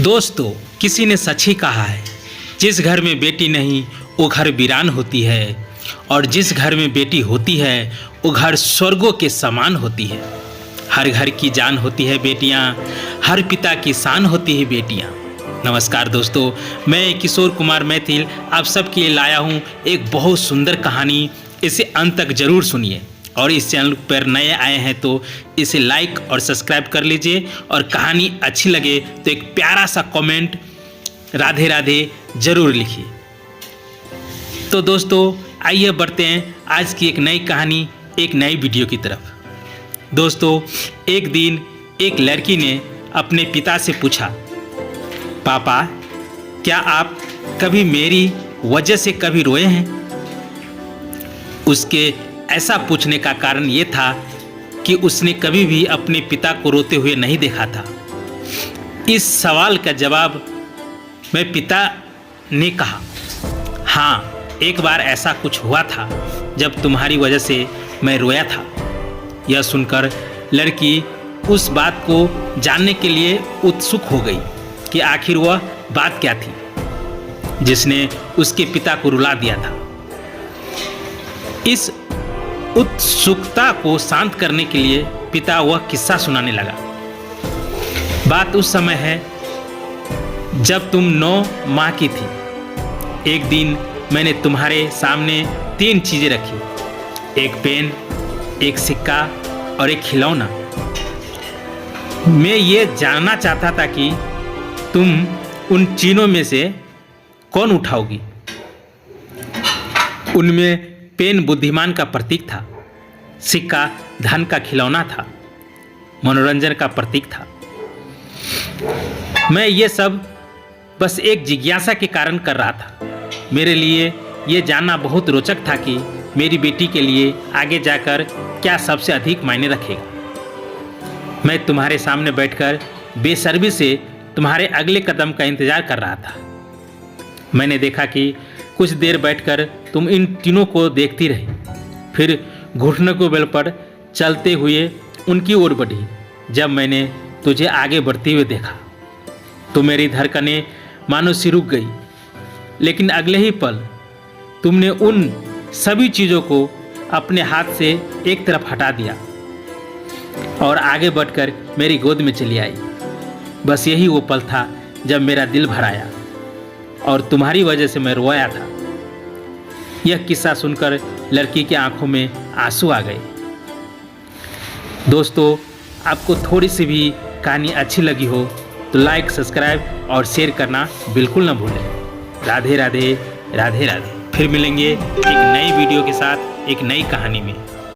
दोस्तों, किसी ने सच ही कहा है, जिस घर में बेटी नहीं वो घर वीरान होती है, और जिस घर में बेटी होती है वो घर स्वर्गों के समान होती है। हर घर की जान होती है बेटियां, हर पिता की शान होती है बेटियां। नमस्कार दोस्तों, मैं किशोर कुमार मैथिल आप सबके लिए लाया हूं एक बहुत सुंदर कहानी। इसे अंत तक जरूर सुनिए, और इस चैनल पर नए आए हैं तो इसे लाइक और सब्सक्राइब कर लीजिए, और कहानी अच्छी लगे तो एक प्यारा सा कमेंट राधे राधे जरूर लिखिए। तो दोस्तों, आइए बढ़ते हैं आज की एक नई कहानी, एक नई वीडियो की तरफ। दोस्तों, एक दिन एक लड़की ने अपने पिता से पूछा, पापा क्या आप कभी मेरी वजह से कभी रोए हैं? उसके ऐसा पूछने का कारण ये था कि उसने कभी भी अपने पिता को रोते हुए नहीं देखा था। इस सवाल का जवाब में पिता ने कहा, हाँ, एक बार ऐसा कुछ हुआ था जब तुम्हारी वजह से मैं रोया था। यह सुनकर लड़की उस बात को जानने के लिए उत्सुक हो गई कि आखिर वह बात क्या थी जिसने उसके पिता को रुला दिया था। इस उत्सुकता को शांत करने के लिए पिता वह किस्सा सुनाने लगा। बात उस समय है जब तुम 9 माह की थी। एक दिन मैंने तुम्हारे सामने 3 चीज़ें रखी, एक पेन, एक सिक्का और एक खिलौना। मैं ये जानना चाहता था कि तुम उन तीनों में से कौन उठाओगी। उनमें पेन बुद्धिमान का प्रतीक था, सिक्का धन का खिलौना था, मनोरंजन का प्रतीक था। मैं ये सब बस एक जिज्ञासा के कारण कर रहा था। मेरे लिए ये जानना बहुत रोचक था कि मेरी बेटी के लिए आगे जाकर क्या सबसे अधिक मायने रखेगा। मैं तुम्हारे सामने बैठकर बेसब्री से तुम्हारे अगले कदम का इंतजार कर रहा था। मैंने देखा कि कुछ देर बैठकर तुम इन तीनों को देखती रही, फिर घुटनों के बल पर चलते हुए उनकी ओर बढ़ी। जब मैंने तुझे आगे बढ़ते हुए देखा तो मेरी धड़कनें मानो सी रुक गई, लेकिन अगले ही पल तुमने उन सभी चीज़ों को अपने हाथ से एक तरफ हटा दिया और आगे बढ़कर मेरी गोद में चली आई। बस यही वो पल था जब मेरा दिल भर आया और तुम्हारी वजह से मैं रोया था। यह किस्सा सुनकर लड़की की आंखों में आंसू आ गए। दोस्तों, आपको थोड़ी सी भी कहानी अच्छी लगी हो तो लाइक, सब्सक्राइब और शेयर करना बिल्कुल ना भूलें। राधे राधे, राधे राधे। फिर मिलेंगे एक नई वीडियो के साथ, एक नई कहानी में।